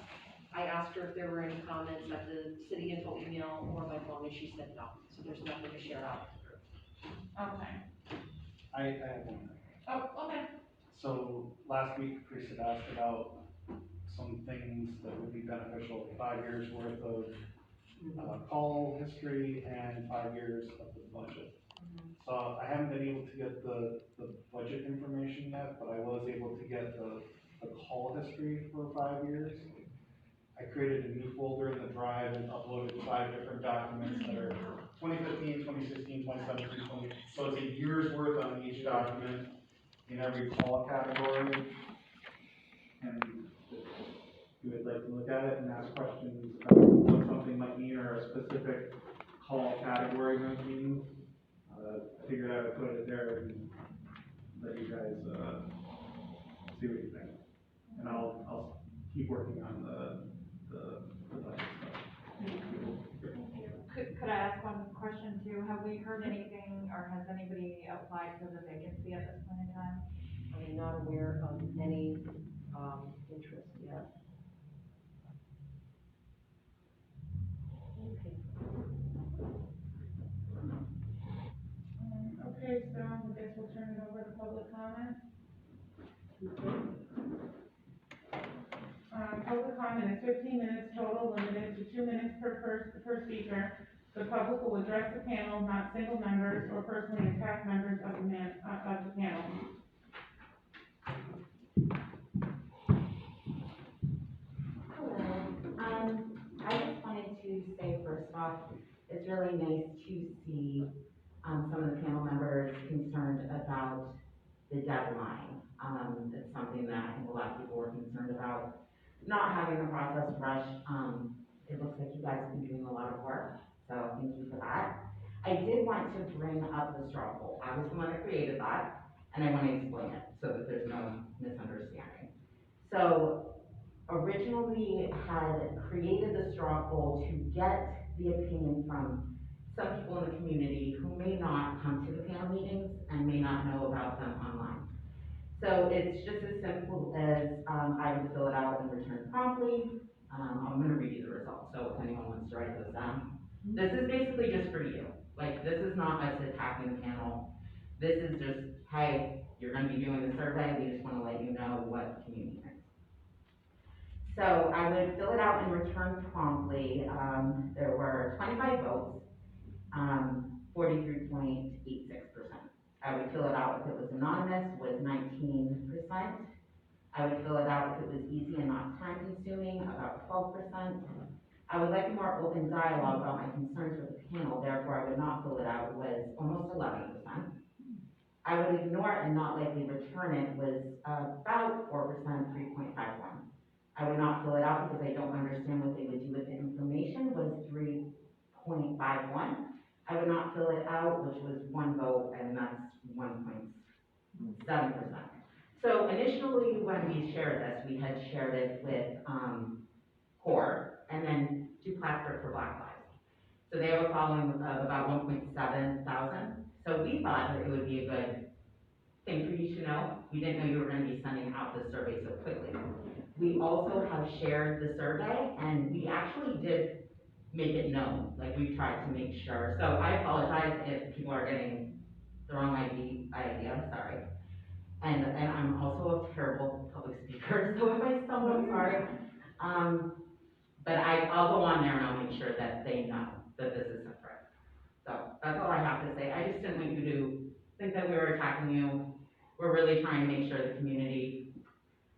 I asked her if there were any comments at the city info email or by phone, and she said no, so there's nothing to share out. Okay. I have one thing. Oh, okay. So last week, Chris had asked about some things that would be beneficial, 5 years worth of call history and 5 years of the budget. So I haven't been able to get the budget information yet, but I was able to get the the call history for 5 years. I created a new folder in the drive and uploaded 5 different documents that are 2015, 2016, 2017, 20, so it's a year's worth on each document in every call category. And you would like to look at it and ask questions about what something might mean or a specific call category might mean. I figured I would put it there and let you guys see what you think. And I'll keep working on the budget stuff. Could I ask one question too? Have we heard anything, or has anybody applied for the vacancy at this point in time? I'm not aware of any, interest yet. Okay. Okay, so I guess we'll turn it over to public comment. Public comment is 15 minutes total, limited to 2 minutes per speaker. The public will address the panel, not single members or personally attack members of the panel. Hello, I just wanted to say first off, it's really nice to see, some of the panel members concerned about the deadline. It's something that I think a lot of people were concerned about, not having the process rush. It looks like you guys have been doing a lot of work, so thank you for that. I did want to bring up the straw poll. I was the one that created that, and I want to explain it so that there's no misunderstanding. So, originally had created the straw poll to get the opinion from some people in the community who may not come to the panel meetings and may not know about them online. So it's just as simple as, I would fill it out and return promptly. I'm gonna read you the results, so if anyone wants to write those down. This is basically just for you. Like, this is not us attacking the panel. This is just, hey, you're gonna be doing the survey, we just wanna let you know what the community thinks. So I would fill it out and return promptly. There were 25 votes, 43.86%. I would fill it out if it was anonymous, was 19%. I would fill it out if it was easy and not time consuming, about 12%. I would like a more open dialogue about my concerns with the panel, therefore I would not fill it out, was almost 11%. I would ignore it and not likely return it, was about 4%, 3.51. I would not fill it out because I don't understand what they would do with the information, was 3.51. I would not fill it out, which was 1 vote, and that's 1.7%. So initially, when we shared this, we had shared it with CORE, and then Do Plaster for Black Lives. So they have a following of about 1.7 thousand. So we thought that it would be a good thing for you to know. We didn't know you were going to be sending out the survey so quickly. We also have shared the survey, and we actually did make it known, like we tried to make sure. So I apologize if people are getting the wrong idea, I'm sorry. And I'm also a terrible public speaker, so if I stumble, I'm sorry. But I'll go on there and I'll make sure that they know that this is separate. So that's all I have to say. I just didn't want you to think that we were attacking you. We're really trying to make sure the community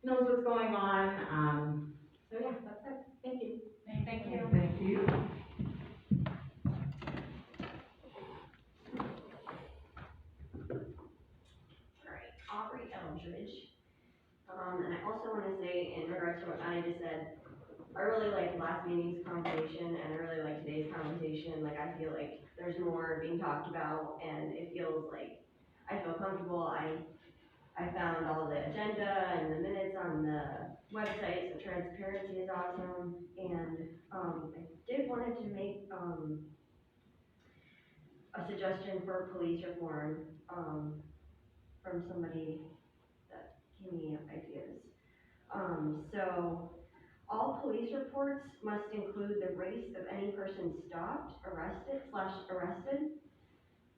knows what's going on. So yeah, that's it. Thank you. Thank you. Thank you. Alright, Aubrey Eldridge. And I also want to say, in regards to what Annie just said, I really liked last meeting's conversation, and I really like today's conversation. Like, I feel like there's more being talked about, and it feels like I feel comfortable. I found all the agenda and the minutes on the website, so transparency is awesome. And I did wanted to make a suggestion for police reform from somebody that gave me ideas. So all police reports must include the race of any person stopped, arrested.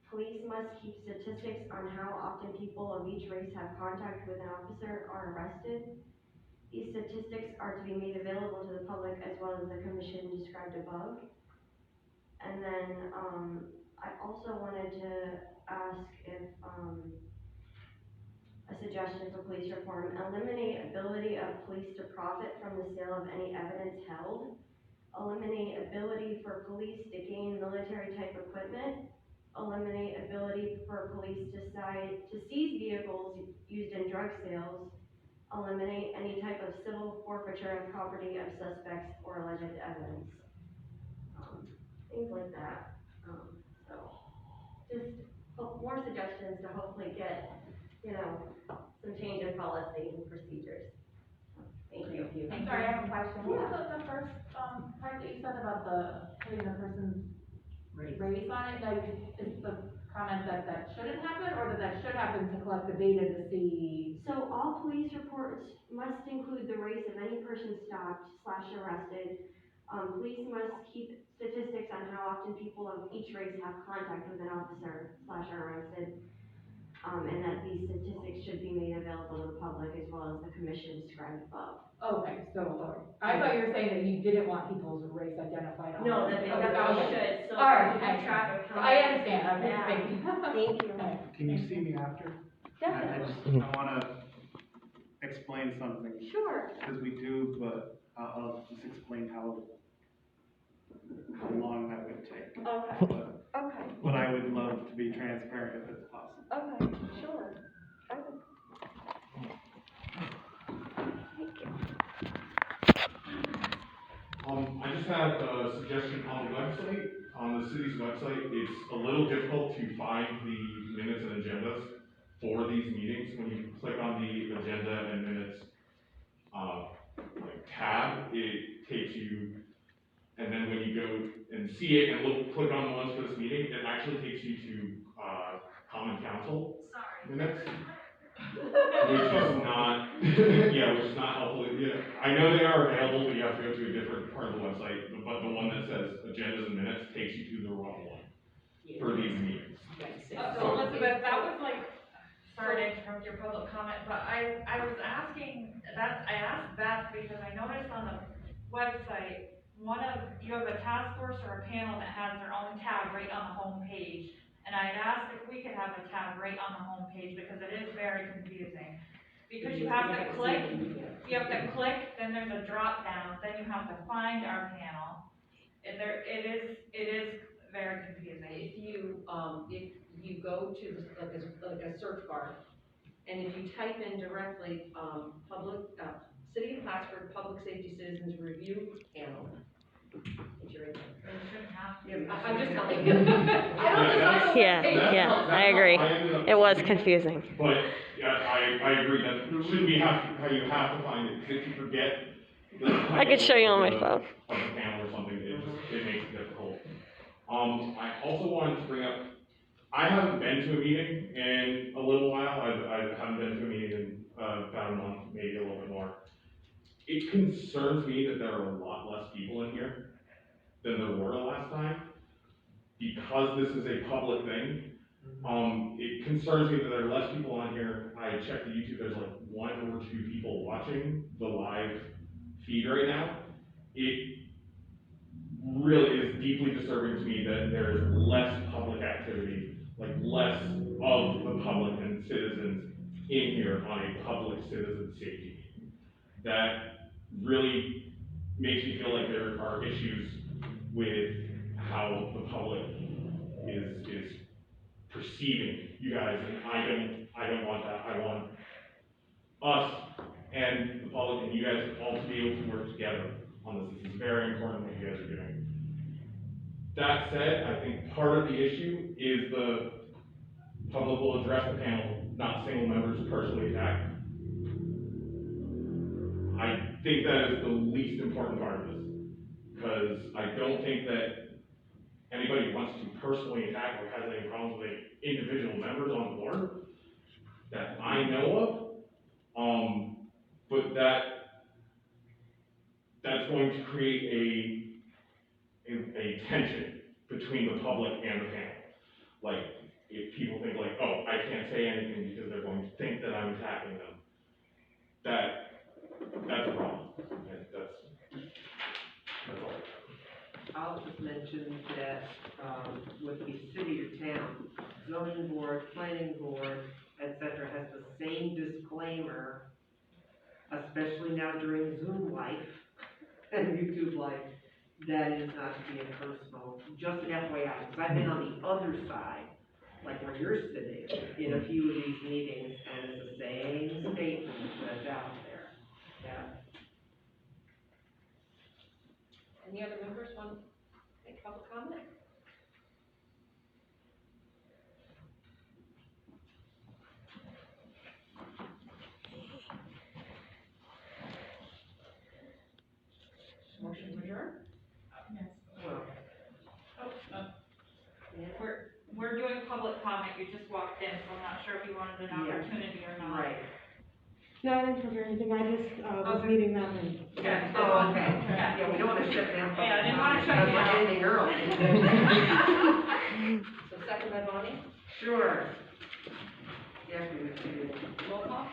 Police must keep statistics on how often people of each race have contact with an officer or arrested. These statistics are to be made available to the public as well as the commission described above. And then I also wanted to ask if a a suggestion for police reform, eliminate ability of police to profit from the sale of any evidence held, eliminate ability for police to gain military type equipment, eliminate ability for police to seize vehicles used in drug sales, eliminate any type of civil forfeiture of property of suspects or alleged evidence. Things like that. So just more suggestions to hopefully get, some change in policy and procedures. Thank you. I'm sorry, I have a question. What was the first, part that you said about putting the person's race on it? Like, is the comment that shouldn't happen, or that should happen to collect the data to see? So all police reports must include the race of any person stopped / arrested. Police must keep statistics on how often people of each race have contact with an officer / are arrested. And that these statistics should be made available to the public as well as the commission described above. Okay, so, I thought you were saying that you didn't want people's race identified on. No, that they definitely should, so. All right, keep track of how. I understand, okay, Yeah. thank you. Thank you. Can you see me after? Definitely. I wanna explain something, Sure. because we do, but I'll just explain how long that would take. Okay, okay, But I would love to be transparent if it's possible. okay, sure. Okay. I just had a suggestion on the website, on the city's website. It's a little difficult to find the minutes and agendas for these meetings. When you click on the agenda and minutes, tab, it takes you, and then when you go and see it and click on the ones for this meeting, it actually takes you to, common council minutes. Which is not, which is not helpful. Yeah, I know they are available, but you have to go to a different part of the website. But the one that says agendas and minutes takes you to the wrong one for these meetings. So Elizabeth, that was like, sorry to interrupt your public comment, but I was asking, I asked that because I noticed on the website, you have a task force or a panel that has their own tab right on the home page. And I had asked if we could have a tab right on the home page because it is very confusing. Because you have to click, then there's a drop down, then you have to find our panel. It is very confusing. If you go to like a search bar, and if you type in directly, City of Plattsburgh Public Safety Citizens Review Panel, it's right there. It shouldn't have to. I'm just telling you. Yeah, I agree. It was confusing. But, I agree that shouldn't be how you have to find it, because if you forget. I could show you on my phone. Of the panel or something, it makes it difficult. I also wanted to bring up, I haven't been to a meeting in a little while. I haven't been to a meeting in about a month, maybe a little bit more. It concerns me that there are a lot less people in here than there were last time. Because this is a public thing, it concerns me that there are less people on here. I checked the YouTube, there's like 1 or 2 people watching the live feed right now. It really is deeply disturbing to me that there is less public activity, like less of the public and citizens in here on a public citizen safety meeting. That really makes me feel like there are issues with how the public is perceiving you guys, and I don't want that. I want us and the public and you guys all to be able to work together on this. This is very important what you guys are doing. That said, I think part of the issue is the public will address the panel, not single members personally attacked. I think that is the least important part of this, because I don't think that anybody wants to personally attack or has any problems with individual members on the board that I know of. But that's going to create a tension between the public and the panel. Like, if people think like, oh, I can't say anything because they're going to think that I'm attacking them, that's a problem. And that's all. I'll just mention that, with the city or town, zoning board, planning board, et cetera, has the same disclaimer, especially now during Zoom life and YouTube life, that is not being personal, just an FYI, because I've been on the other side, like where you're sitting, in a few of these meetings, and it's the same statement that's out there. Yeah. Any other members want to make public comment? Motion to adjourn? Yes. Well, We're doing public comment, you just walked in, so I'm not sure if you wanted an Yeah. opportunity or not. right. No, I didn't prepare anything, I just, was meeting them and. Yeah. Oh, okay. Yeah. Yeah, we don't wanna shut down. Yeah, I didn't wanna shut you That's down. like ending early. So second by Bonnie, Sure. Yes, we would do. roll call?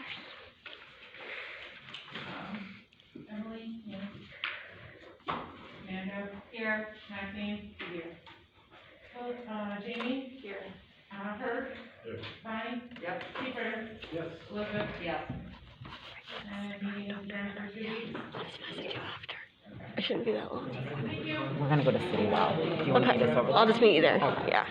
Emily? Yes. Amanda? Here. Maxine? Here. Jamie? Here. Herb? Yes. Bonnie? Yep. Kiefer? Yes. Elizabeth? Yes. And meeting is adjourned for 2 weeks. I'll just message you after. It shouldn't be that long. Thank you. We're gonna go to City Wow. Do you want to meet us over Okay, there? I'll just meet you there, Okay. yeah.